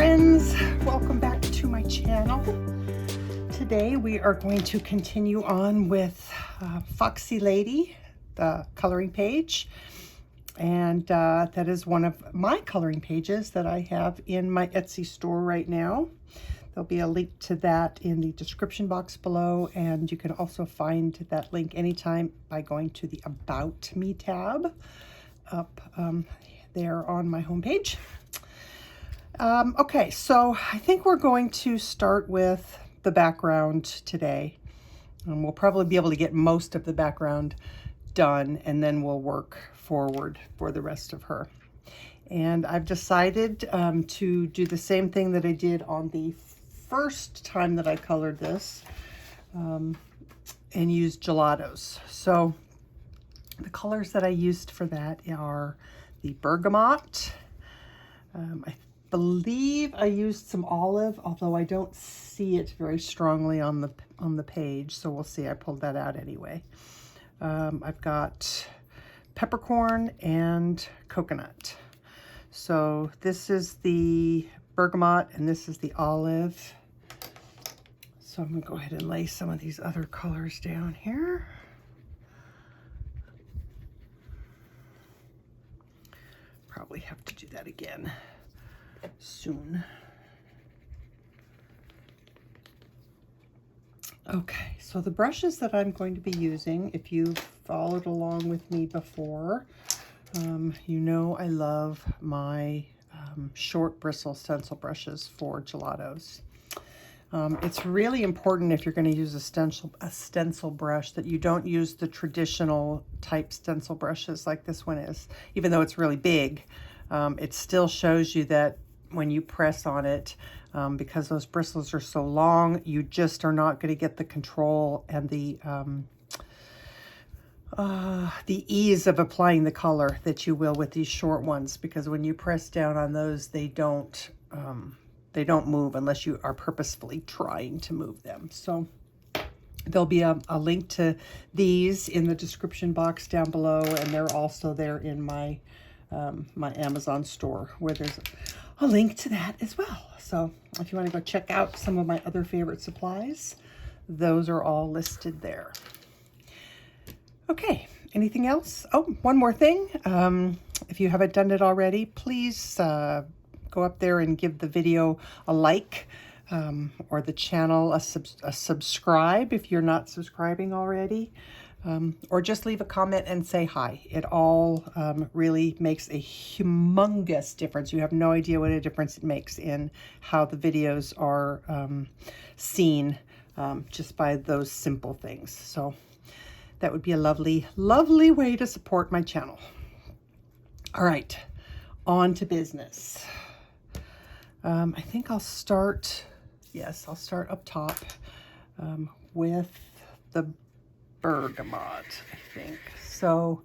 friends, welcome back to my channel. Today we are going to continue on with Foxy Lady, the coloring page, and that is one of my coloring pages that I have in my Etsy store right now. There'll be a link to that in the description box below, and you can also find that link anytime by going to the About Me tab up there on my homepage. Okay, so I think we're going to start with the background today. We'll probably be able to get most of the background done, and then we'll work forward for the rest of her. And I've decided to do the same thing that I did on the first time that I colored this, and use gelatos. So the colors that I used for that are the Bergamot. I believe I used some olive, although I don't see it very strongly on the page, so we'll see. I pulled that out anyway. I've got peppercorn and coconut. So this is the Bergamot and this is the olive. So I'm gonna go ahead and lay some of these other colors down here. Probably have to do that again soon. Okay, so the brushes that I'm going to be using, if you've followed along with me before, you know I love my short bristle stencil brushes for gelatos. It's really important if you're going to use a stencil brush that you don't use the traditional type stencil brushes like this one is. Even though it's really big, it still shows you that when you press on it, because those bristles are so long, you just are not going to get the control and the ease of applying the color that you will with these short ones, because when you press down on those, they don't move unless you are purposefully trying to move them. So there'll be a link to these in the description box down below, and they're also there in my my Amazon store, where there's a link to that as well. So if you want to go check out some of my other favorite supplies, those are all listed there. Okay, anything else? Oh, one more thing. If you haven't done it already, please go up there and give the video a like, or the channel a subscribe if you're not subscribing already, or just leave a comment and say hi. It all really makes a humongous difference. You have no idea what a difference it makes in how the videos are seen, just by those simple things. So that would be a lovely, lovely way to support my channel. All right, on to business. I think I'll start, I'll start up top with the Bergamot, I think. So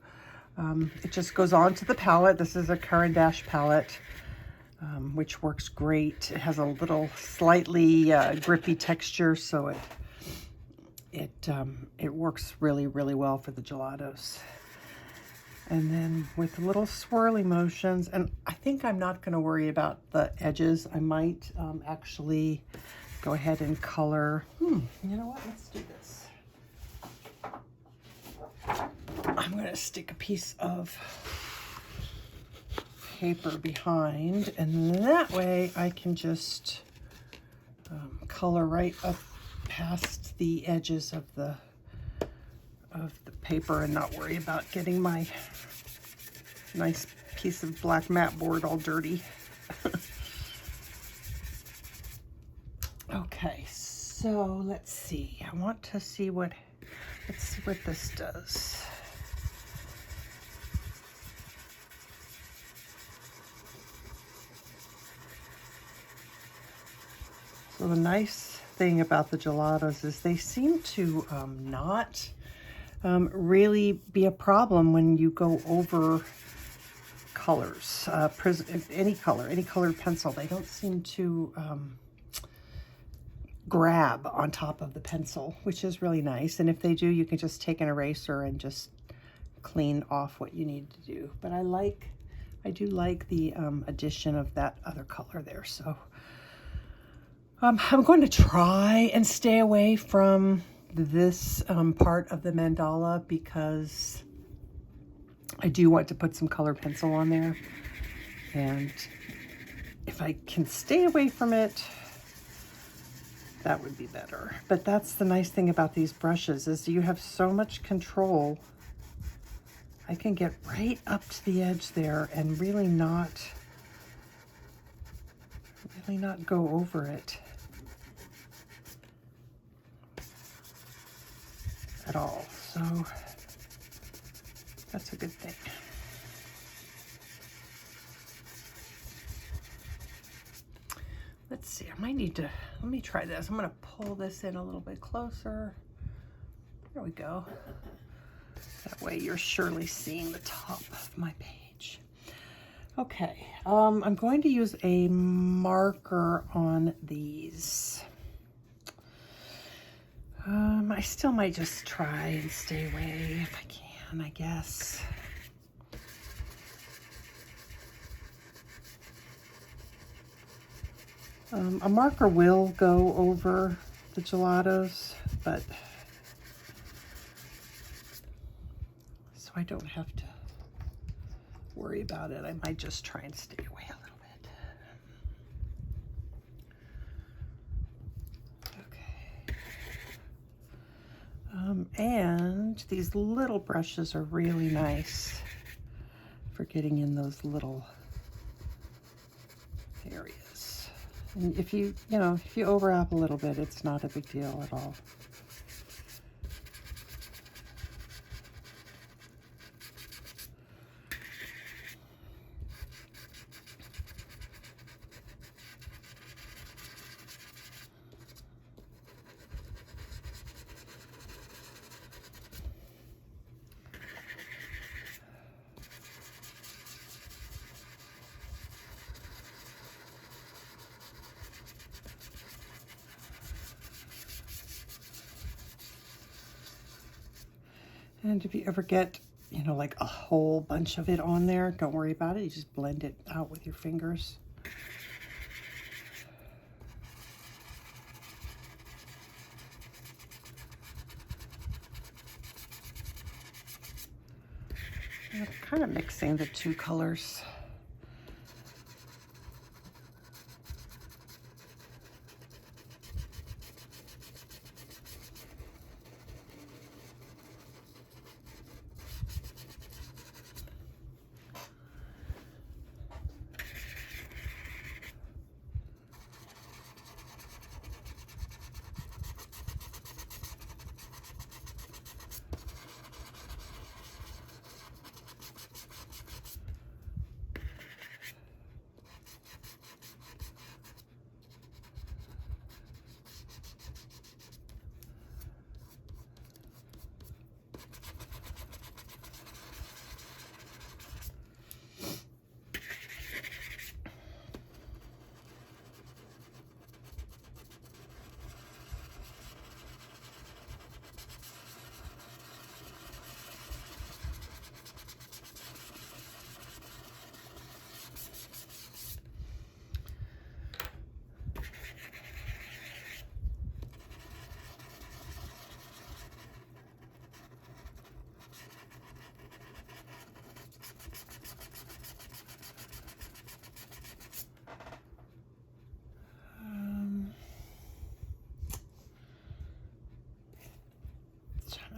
it just goes on to the palette. This is a Caran d'Ache palette, which works great. It has a little slightly grippy texture, so it works really, really well for the gelatos. And then with little swirly motions, and I think I'm not going to worry about the edges. I might actually go ahead and color. You know what? Let's do this. I'm going to stick a piece of paper behind, and that way I can just color right up past the edges of the paper and not worry about getting my nice piece of black mat board all dirty. Okay, so let's see. I want to see let's see what this does. So the nice thing about the gelatos is they seem to not really be a problem when you go over colors. Any colored pencil, they don't seem to grab on top of the pencil, which is really nice. And if they do, you can just take an eraser and just clean off what you need to do. But I like I do like the addition of that other color there. So I'm going to try and stay away from this part of the mandala because I do want to put some color pencil on there. And if I can stay away from it, that would be better. But that's the nice thing about these brushes is you have so much control. I can get right up to the edge there and really not go over it at all. So that's a good thing. Let's see, I might need to, let me try this. I'm gonna pull this in a little bit closer. There we go. That way you're surely seeing the top of my page. Okay, I'm going to use a marker on these. I still might just try and stay away if I can, I guess. A marker will go over the gelatos, but so I don't have to worry about it. I might just try and stay away a little bit. Okay. And these little brushes are really nice for getting in those little areas. And if you overlap a little bit, it's not a big deal at all. And if you ever get, like a whole bunch of it on there, don't worry about it. You just blend it out with your fingers. I'm kind of mixing the two colors.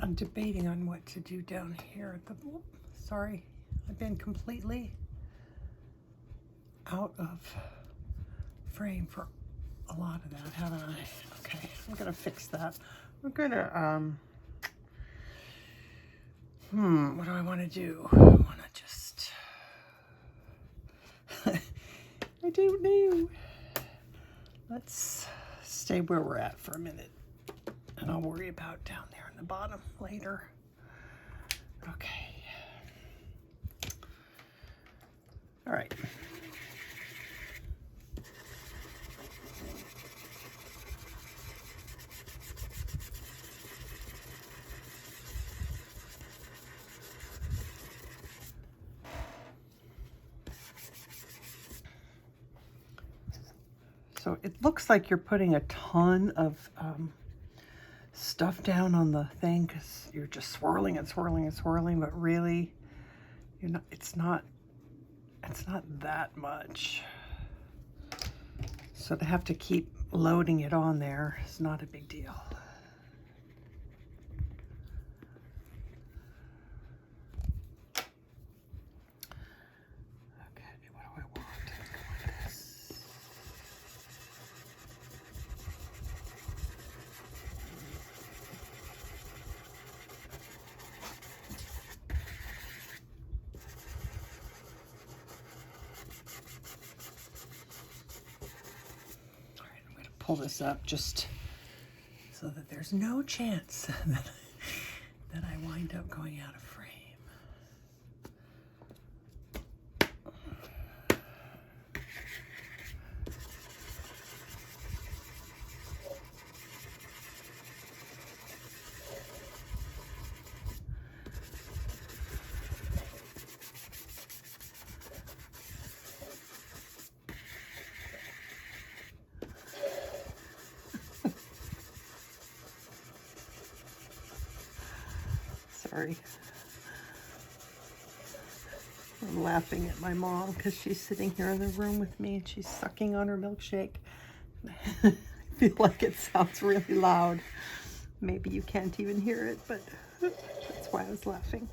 I'm debating on what to do down here at the, sorry, I've been completely out of frame for a lot of that, haven't I? Okay, I'm gonna fix that. We're gonna, what do I want to do? I want to just, I don't know. Let's stay where we're at for a minute, and I'll worry about down there in the bottom later. Okay. All right. So it looks like you're putting a ton of stuff down on the thing because you're just swirling and swirling and swirling, but really you're not, it's not that much. So to have to keep loading it on there is not a big deal. Pull this up just so that there's no chance that I wind up going out of frame. Sorry. I'm laughing at my mom because she's sitting here in the room with me and she's sucking on her milkshake. I feel like it sounds really loud. Maybe you can't even hear it, but that's why I was laughing.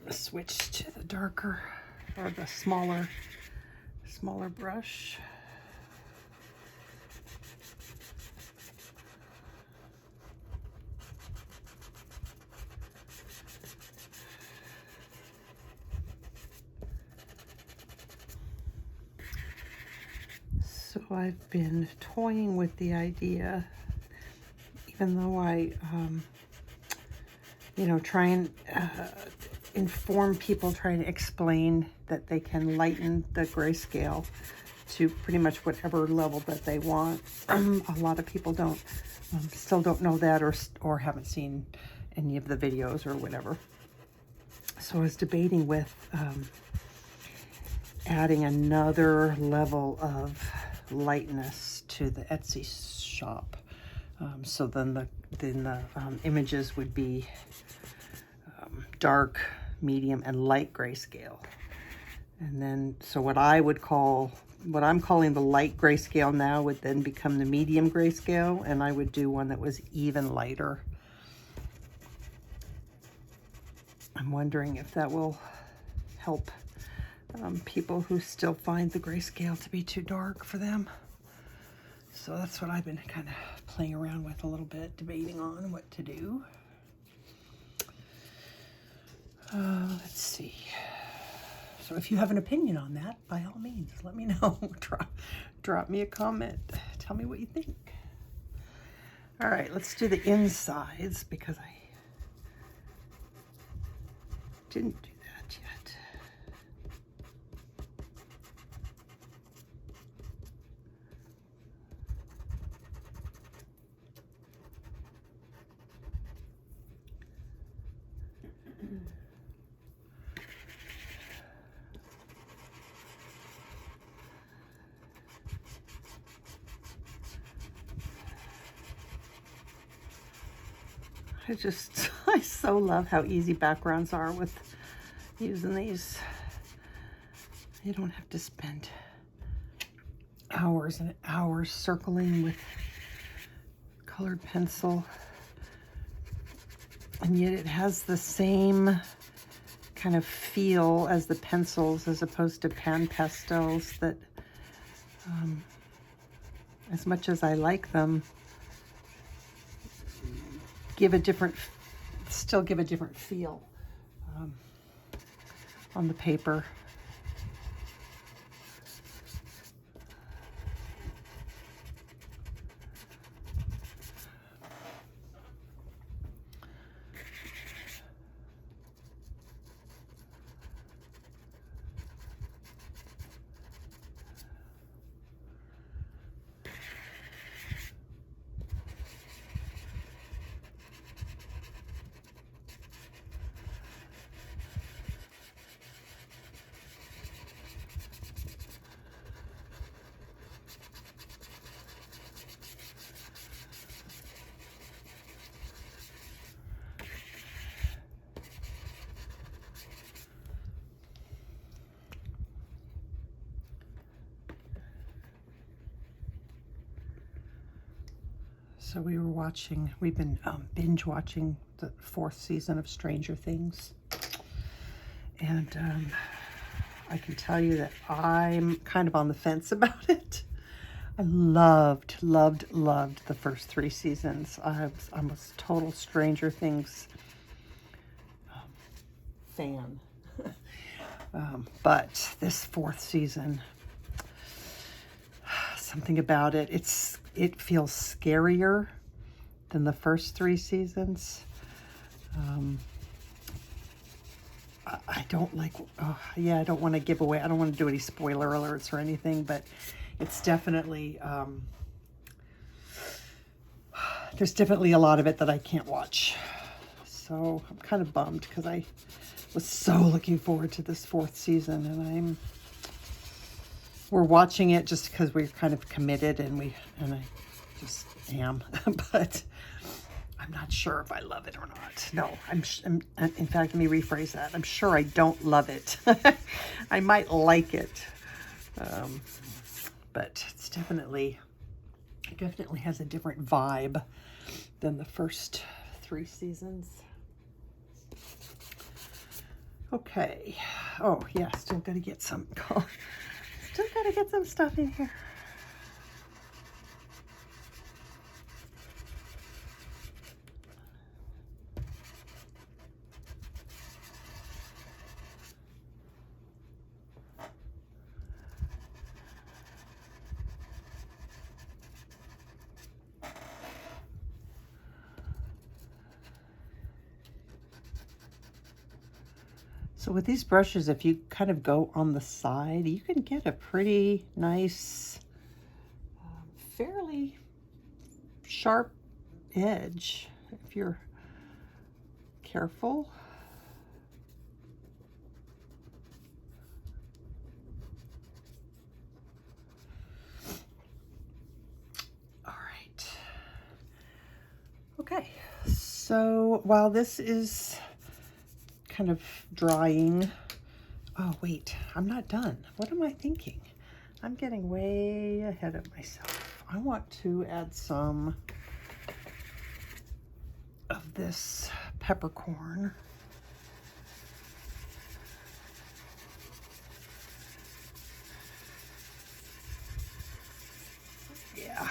Switch to the darker or the smaller brush. So I've been toying with the idea, even though I, try and inform people, trying to explain that they can lighten the grayscale to pretty much whatever level that they want. A lot of people still don't know that or haven't seen any of the videos or whatever. So I was debating with adding another level of lightness to the Etsy shop. So then the images would be dark, medium, and light grayscale. And then, so what I'm calling the light grayscale now would then become the medium grayscale, and I would do one that was even lighter. I'm wondering if that will help people who still find the grayscale to be too dark for them. So that's what I've been kind of playing around with a little bit, debating on what to do. Let's see. So if you have an opinion on that, by all means, let me know. Drop me a comment. Tell me what you think. All right, let's do the insides because I didn't do that yet. I so love how easy backgrounds are with using these. You don't have to spend hours and hours circling with colored pencil. And yet it has the same kind of feel as the pencils as opposed to pan pastels that, as much as I like them, still give a different feel on the paper. So we've been binge watching the 4th season of Stranger Things. And I can tell you that I'm kind of on the fence about it. I loved the first 3 seasons. I'm a total Stranger Things fan. But this 4th season, something about it, it feels scarier than the first 3 seasons. I don't like, I don't want to give away, I don't want to do any spoiler alerts or anything, but it's definitely, there's definitely a lot of it that I can't watch. So I'm kind of bummed because I was so looking forward to this 4th season, and we're watching it just because we're kind of committed, and I just am, but I'm not sure if I love it or not. No, in fact, let me rephrase that. I'm sure I don't love it. I might like it, but it definitely has a different vibe than the first 3 seasons. Okay. Oh yeah, still gotta get some stuff in here. So with these brushes, if you kind of go on the side, you can get a pretty nice, fairly sharp edge if you're careful. All right. Okay, so while this is kind of drying. Oh, wait, I'm not done. What am I thinking? I'm getting way ahead of myself. I want to add some of this peppercorn. Yeah.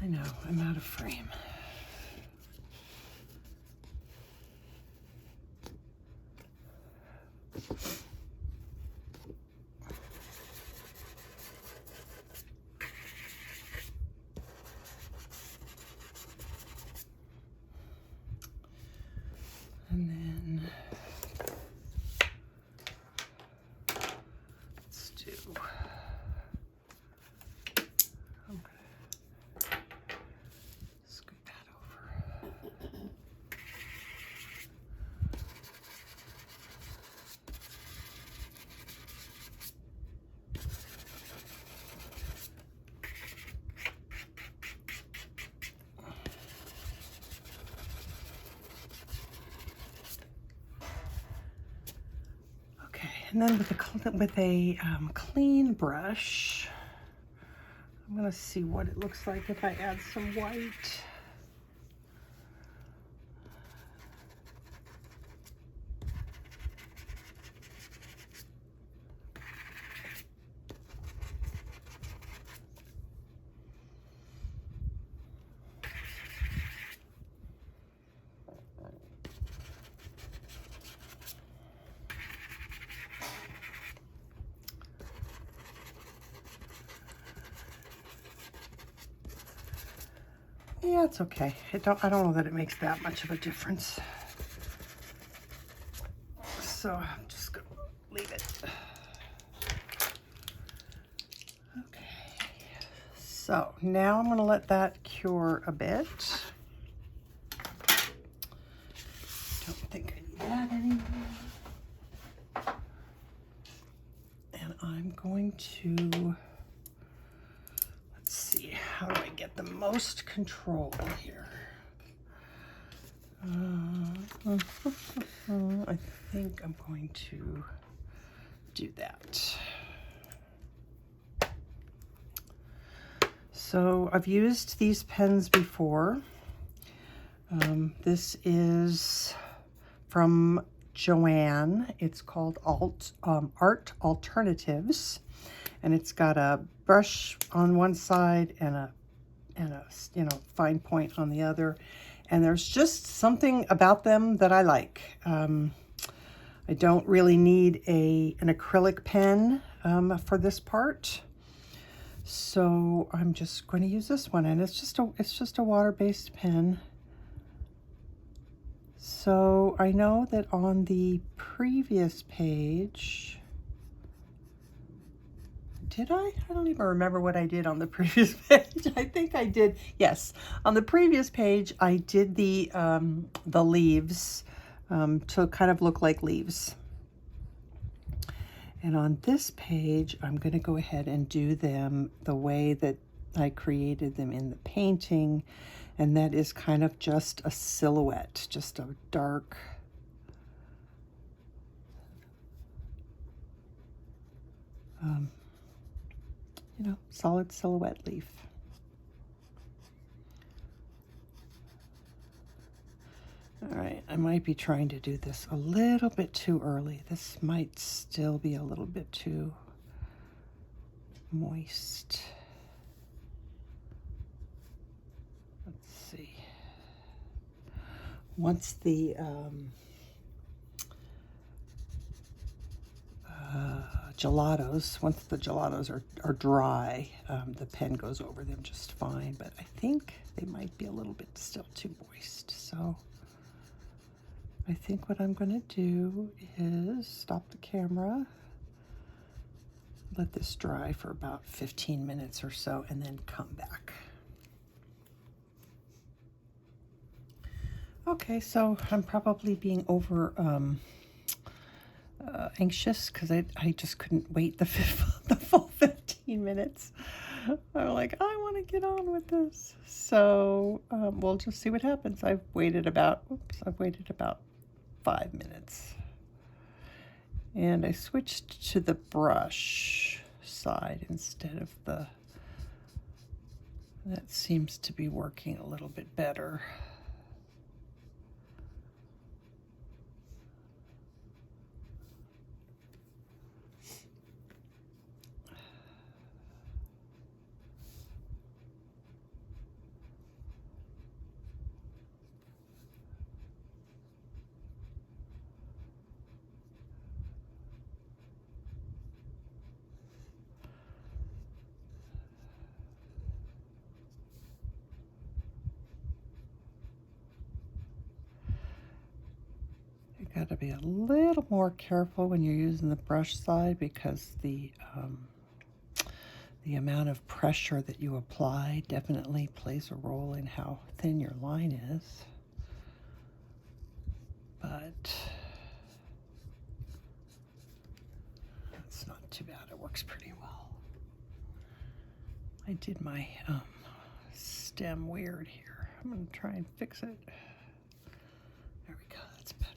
I know, I'm out of frame. And then let's do, I'm gonna scoot that over. And then with a clean brush, I'm gonna see what it looks like if I add some white. Yeah, it's okay. I don't know that it makes that much of a difference. So I'm just gonna leave it. Okay, So now I'm going to let that cure a bit. Don't think I need that anymore. And I'm going to, let's see, how do I get the most control here? I think I'm going to do that. So I've used these pens before. This is from Joanne. It's called Art Alternatives, and it's got a brush on one side and a fine point on the other. And there's just something about them that I like. I don't really need an acrylic pen for this part. So I'm just going to use this one, and it's just a water-based pen. So I know that on the previous page, did I? I don't even remember what I did on the previous page. I think I did. Yes, on the previous page, I did the leaves to kind of look like leaves. And on this page, I'm going to go ahead and do them the way that I created them in the painting. And that is kind of just a silhouette, just a dark, solid silhouette leaf. All right, I might be trying to do this a little bit too early. This might still be a little bit too moist. Let's see. Once the gelatos are dry, the pen goes over them just fine, but I think they might be a little bit still too moist. So I think what I'm going to do is stop the camera, let this dry for about 15 minutes or so, and then come back. Okay, so I'm probably being over anxious because I just couldn't wait the full 15 minutes. I'm like, I want to get on with this. So we'll just see what happens. I've waited about 5 minutes. And I switched to the brush side instead of that seems to be working a little bit better. Got to be a little more careful when you're using the brush side because the amount of pressure that you apply definitely plays a role in how thin your line is. But it's not too bad. It works pretty well. I did my stem weird here. I'm going to try and fix it. There we go. That's better.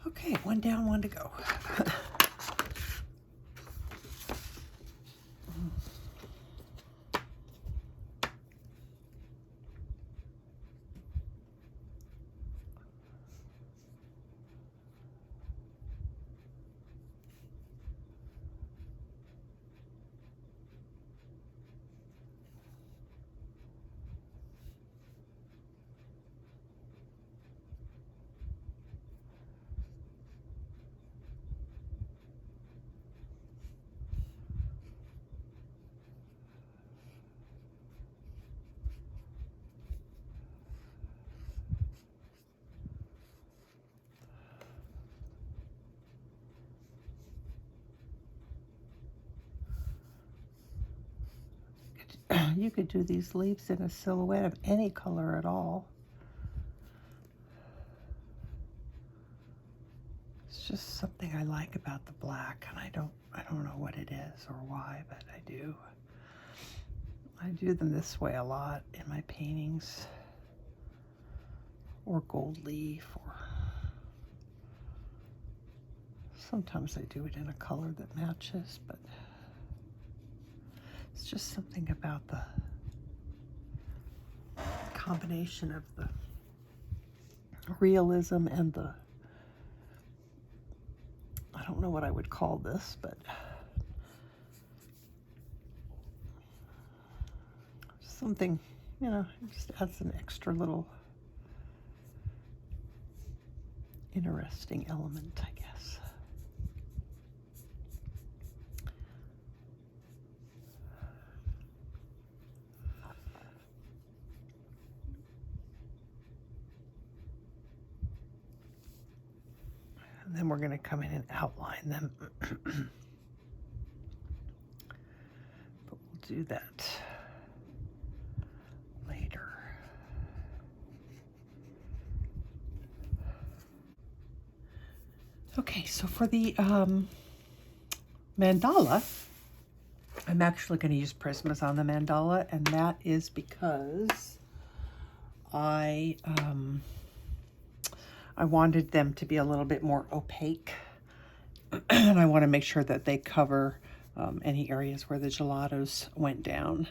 Okay, one down, one to go. You could do these leaves in a silhouette of any color at all. It's just something I like about the black, and I don't know what it is or why, but I do. I do them this way a lot in my paintings, or gold leaf, or sometimes I do it in a color that matches, but it's just something about the combination of the realism and the, I don't know what I would call this, but something, you know, it just adds an extra little interesting element, I guess. And then we're going to come in and outline them. But we'll do that later. Okay, so for the mandala, I'm actually going to use Prismas on the mandala, and that is because I wanted them to be a little bit more opaque, and I want to make sure that they cover any areas where the gelatos went down.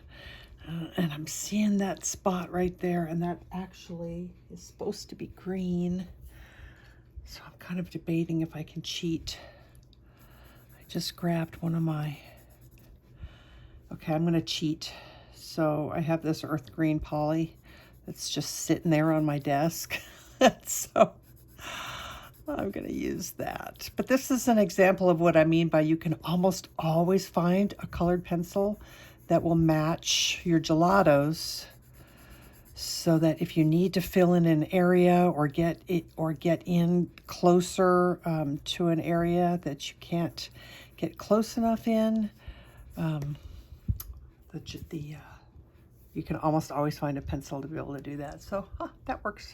And I'm seeing that spot right there, and that actually is supposed to be green. So I'm kind of debating if I can cheat. I just grabbed one of my, okay, I'm gonna cheat. So I have this earth green poly that's just sitting there on my desk. So I'm gonna use that. But this is an example of what I mean by you can almost always find a colored pencil that will match your gelatos, so that if you need to fill in an area or get in closer to an area that you can't get close enough in, you can almost always find a pencil to be able to do that. So that works.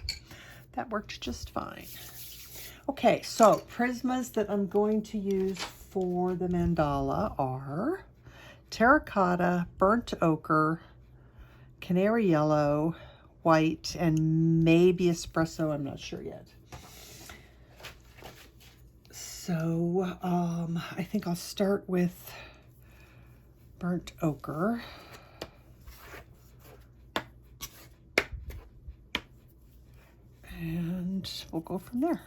That worked just fine. Okay, so Prismas that I'm going to use for the mandala are Terra Cotta, Burnt Ochre, Canary Yellow, White, and maybe Espresso. I'm not sure yet. So I think I'll start with Burnt Ochre. And we'll go from there.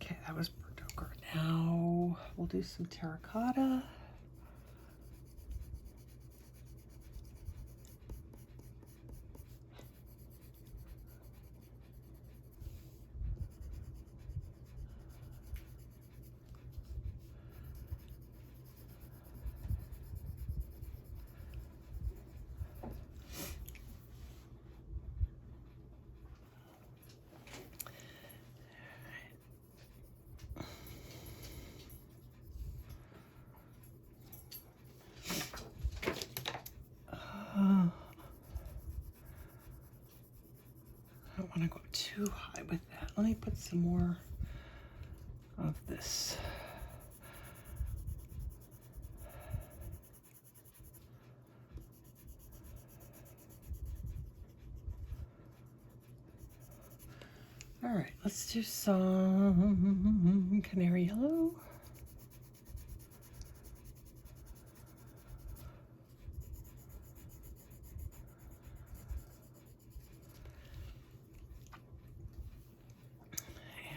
Okay, that was Burnt Ochre. Now we'll do some Terra Cotta. want to go too high with that. Let me put some more of this. All right, let's do some canary yellow.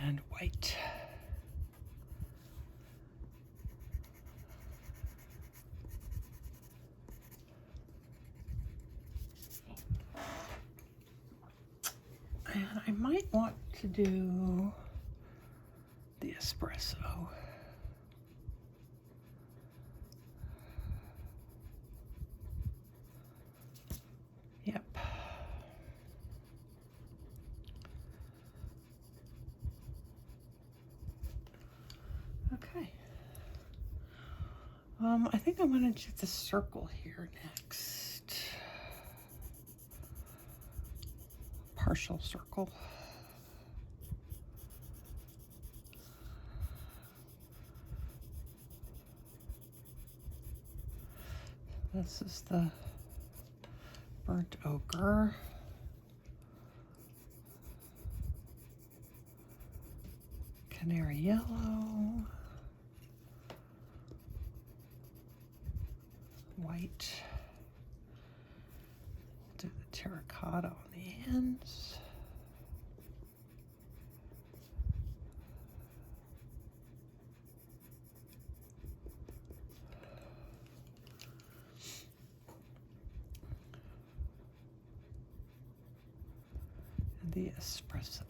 And white. And I might want to do the espresso. Yep. Okay. I think I'm going to do the circle here next. Partial circle. This is the burnt ochre. Canary yellow. White. Do the terra cotta on the ends. And the espresso.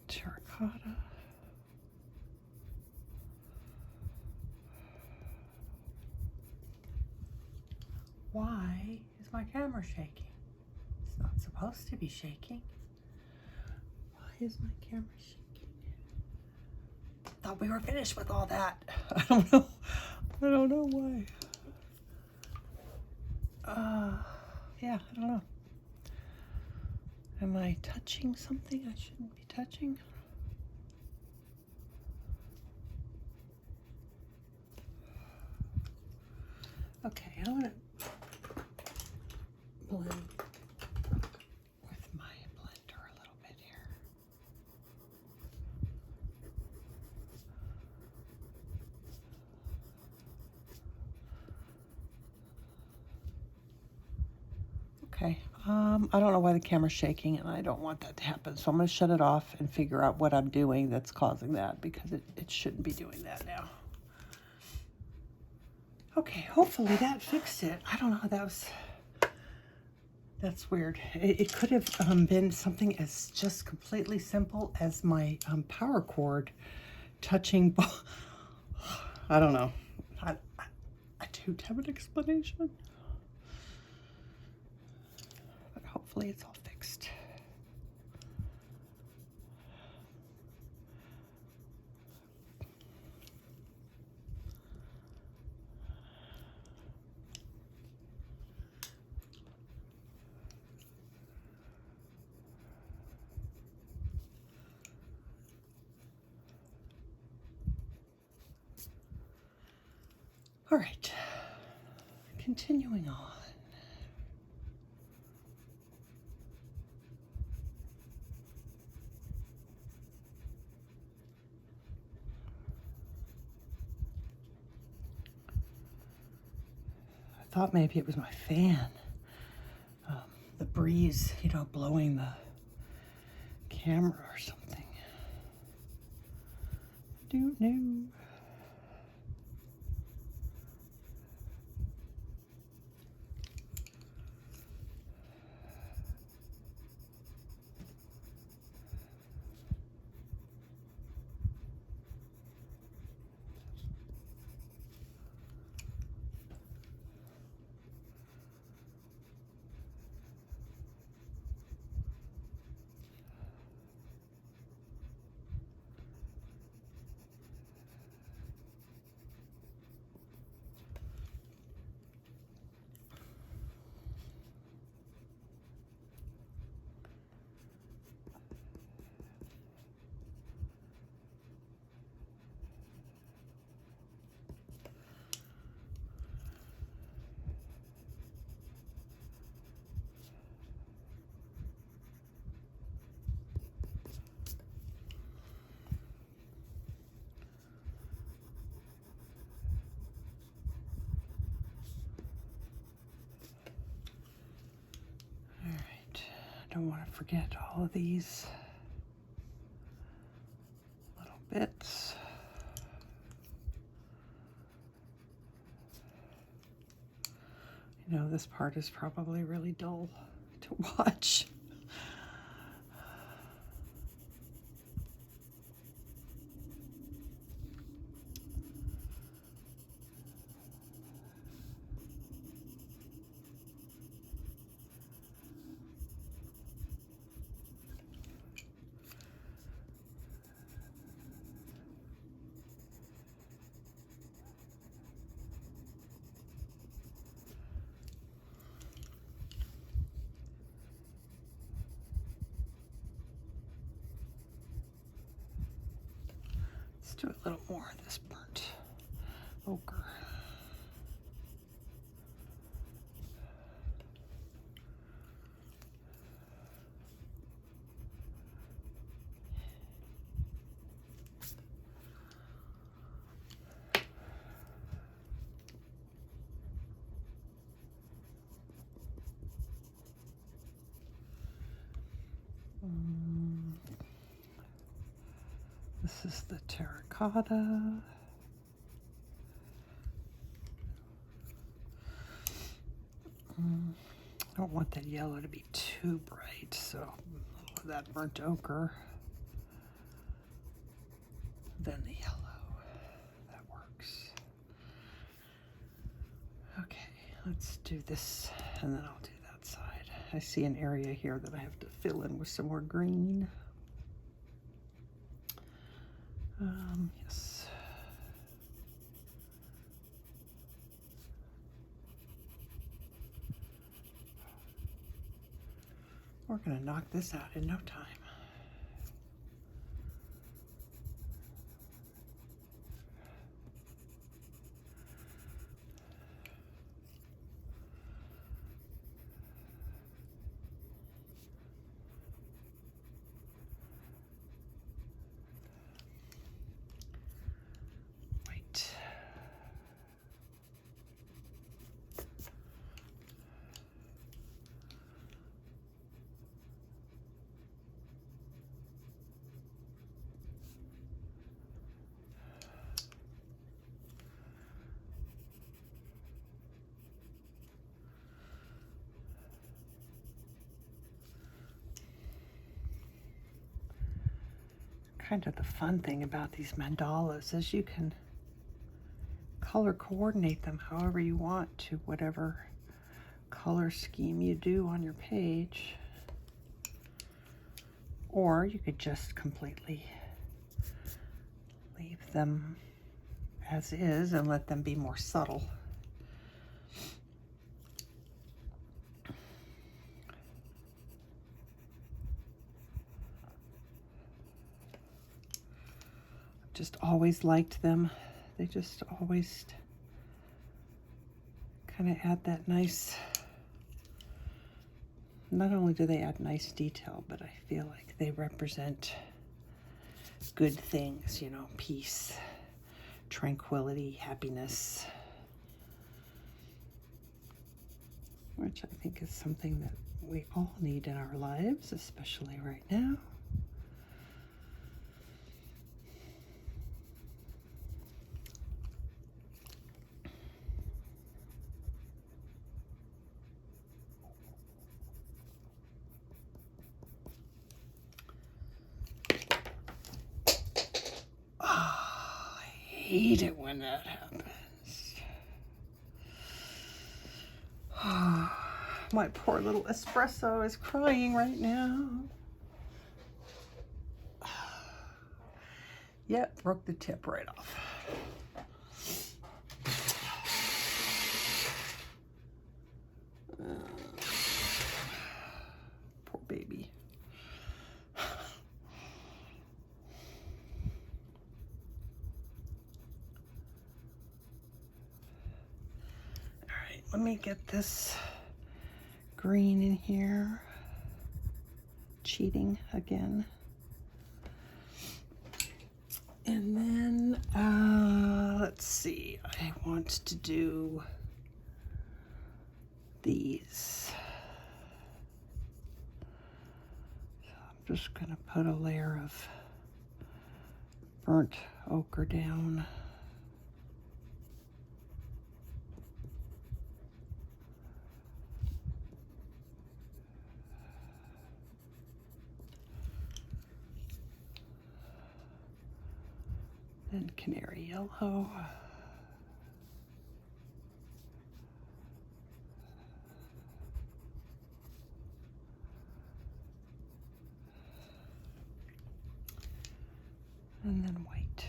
Terra cotta. Why is my camera shaking? It's not supposed to be shaking. Why is my camera shaking? Thought we were finished with all that. I don't know. I don't know why. Yeah, I don't know. Am I touching something I shouldn't be touching? Okay, I want to blend with my blender a little bit here. Okay, I don't know why the camera's shaking, and I don't want that to happen, so I'm going to shut it off and figure out what I'm doing that's causing that, because it shouldn't be doing that now. Okay, hopefully that fixed it. I don't know, that's weird. It could have been something as just completely simple as my power cord touching. I don't know. I don't have an explanation. But hopefully it's all fixed. All right, continuing on. I thought maybe it was my fan, the breeze, you know, blowing the camera or something. I don't know. I don't want to forget all of these little bits. You know, this part is probably really dull to watch. Let's do a little more of this burnt ochre. This is the Terra Cotta. I don't want that yellow to be too bright, so a little of that burnt ochre. Then the yellow. That works. Okay, let's do this, and then I'll do that side. I see an area here that I have to fill in with some more green. Yes. We're gonna knock this out in no time. Kind of the fun thing about these mandalas is you can color coordinate them however you want to whatever color scheme you do on your page. Or you could just completely leave them as is and let them be more subtle. Just always liked them. They just always kind of add that nice, not only do they add nice detail, but I feel like they represent good things, you know, peace, tranquility, happiness, which I think is something that we all need in our lives, especially right now. hate it when that happens. My poor little espresso is crying right now. Yep, broke the tip right off. Poor baby. All right, let me get this green in here. Cheating again. And then, let's see, I want to do these. So I'm just gonna put a layer of burnt ochre down. Then canary yellow. And then white.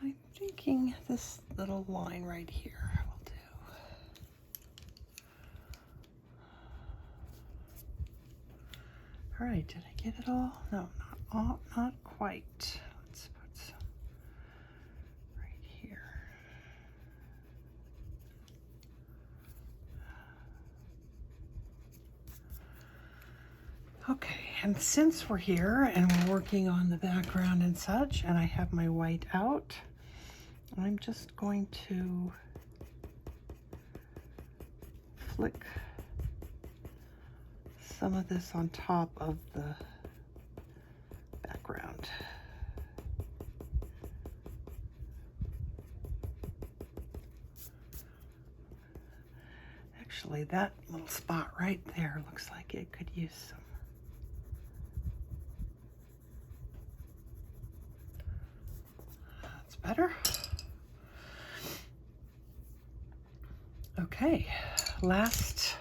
I'm thinking this little line right here will do. All right, did I get it all? No, not all, not quite. Let's put some right here. Okay, and since we're here and we're working on the background and such, and I have my white out, I'm just going to flick some of this on top of the background. Actually, that little spot right there looks like it could use some. That's better. Okay, last,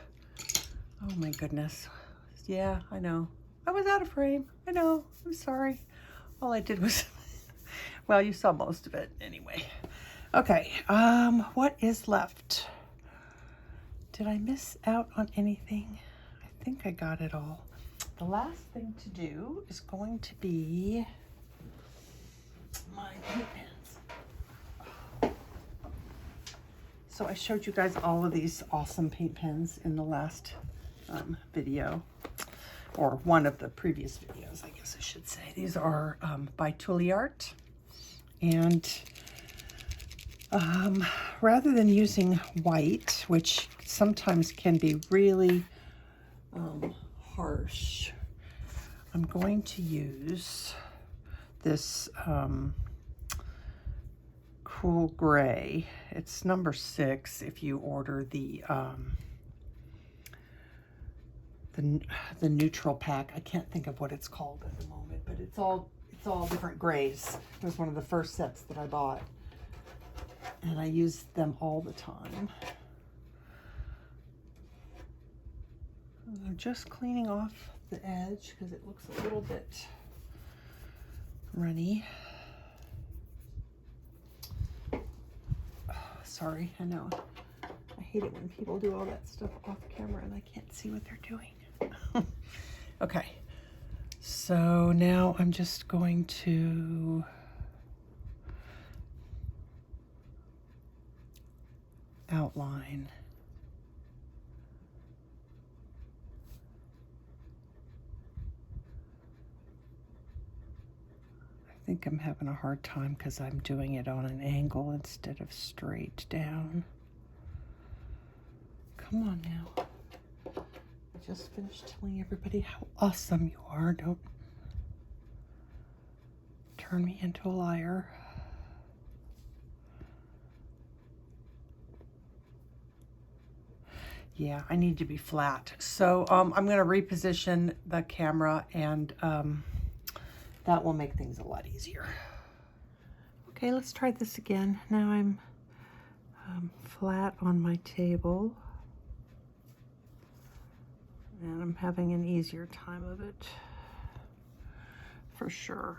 oh my goodness. Yeah, I know. I was out of frame. I know, I'm sorry. All I did was, well, you saw most of it anyway. Okay, what is left? Did I miss out on anything? I think I got it all. The last thing to do is going to be my paint pens. So I showed you guys all of these awesome paint pens in the last video, or one of the previous videos, I guess I should say. These are by Art, and rather than using white, which sometimes can be really harsh, I'm going to use this cool gray. It's number 6 if you order the neutral pack. I can't think of what it's called at the moment, but it's all different grays. It was one of the first sets that I bought, and I use them all the time. I'm just cleaning off the edge because it looks a little bit runny. Sorry, I know. I hate it when people do all that stuff off camera and I can't see what they're doing. Okay, so now I'm just going to outline. I think I'm having a hard time because I'm doing it on an angle instead of straight down. Come on now. I just finished telling everybody how awesome you are. Don't turn me into a liar. Yeah, I need to be flat. So I'm going to reposition the camera, and that will make things a lot easier. Okay, let's try this again. Now I'm flat on my table, and I'm having an easier time of it, for sure.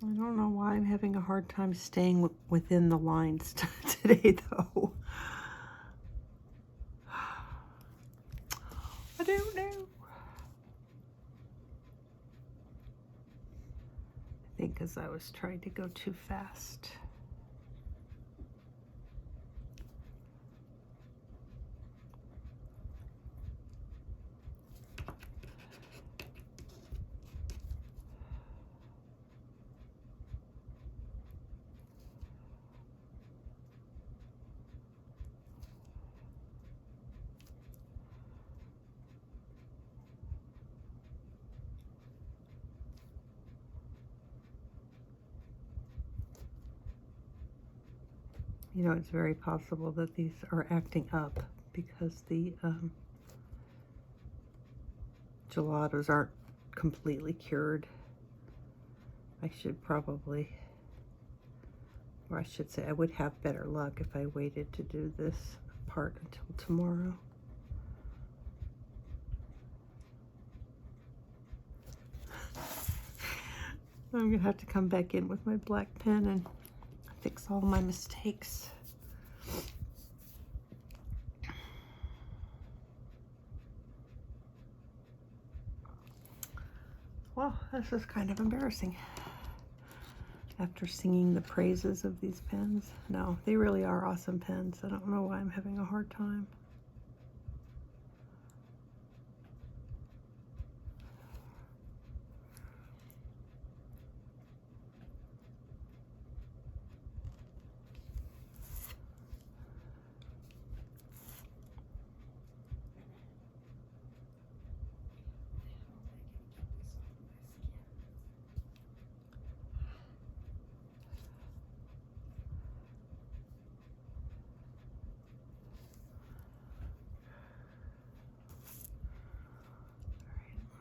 I don't know why I'm having a hard time staying within the lines today, though. I don't know. I think because I was trying to go too fast. You know, it's very possible that these are acting up because the gelatos aren't completely cured. I should probably, or I should say I would have better luck if I waited to do this part until tomorrow. I'm gonna have to come back in with my black pen and fix all my mistakes. Well, this is kind of embarrassing after singing the praises of these pens. No, they really are awesome pens. I don't know why I'm having a hard time.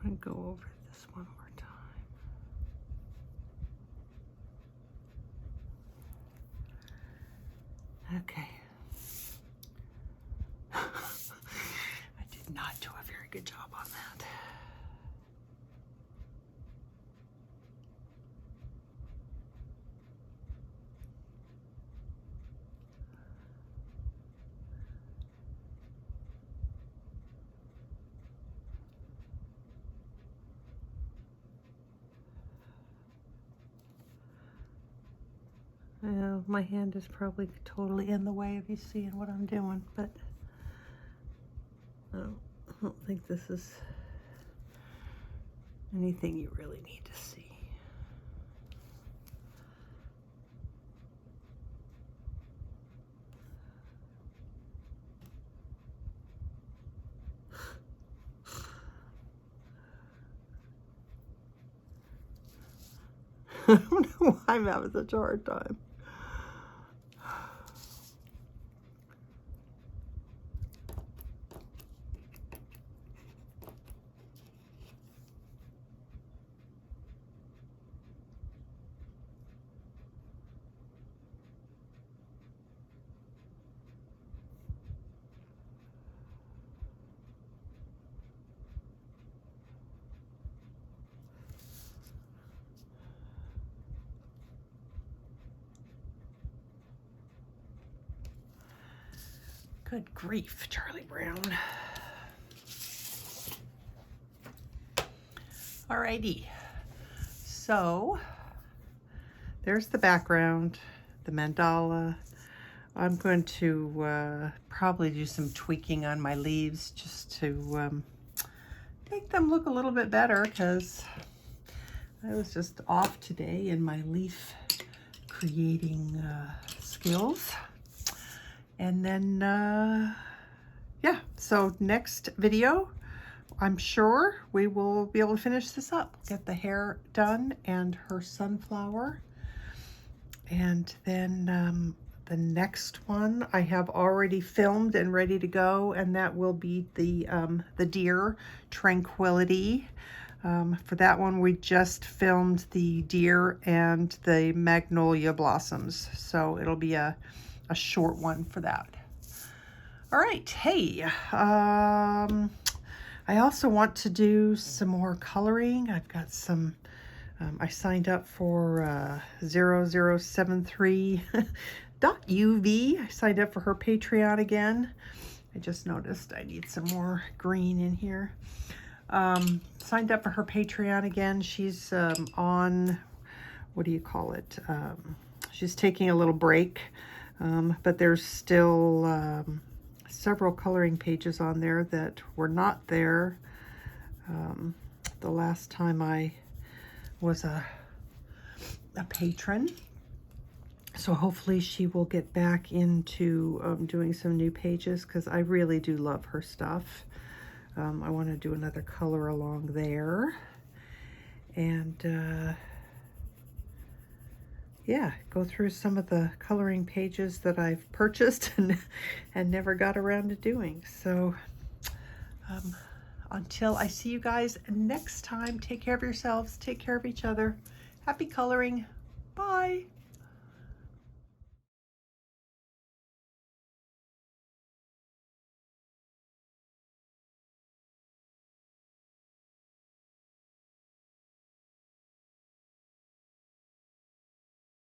I'm gonna go over this one more time. Okay. I did not do a very good job on that. My hand is probably totally in the way of you seeing what I'm doing, but I don't think this is anything you really need to see. I don't know why I'm having such a hard time. Good grief, Charlie Brown. Alrighty, so there's the background, the mandala. I'm going to probably do some tweaking on my leaves just to make them look a little bit better, because I was just off today in my leaf creating skills. And then, yeah, so next video, I'm sure we will be able to finish this up, get the hair done and her sunflower. And then the next one I have already filmed and ready to go, and that will be the deer Tranquility. For that one, we just filmed the deer and the magnolia blossoms, so it'll be a short one for that. All right, hey, I also want to do some more coloring. I've got some, I signed up for 0073.uv. I signed up for her Patreon again. I just noticed I need some more green in here. Signed up for her Patreon again. She's on, what do you call it? She's taking a little break, but there's still several coloring pages on there that were not there the last time I was a patron. So hopefully she will get back into doing some new pages, because I really do love her stuff. I want to do another color along there, and yeah, go through some of the coloring pages that I've purchased and never got around to doing. So until I see you guys next time, take care of yourselves, take care of each other. Happy coloring. Bye.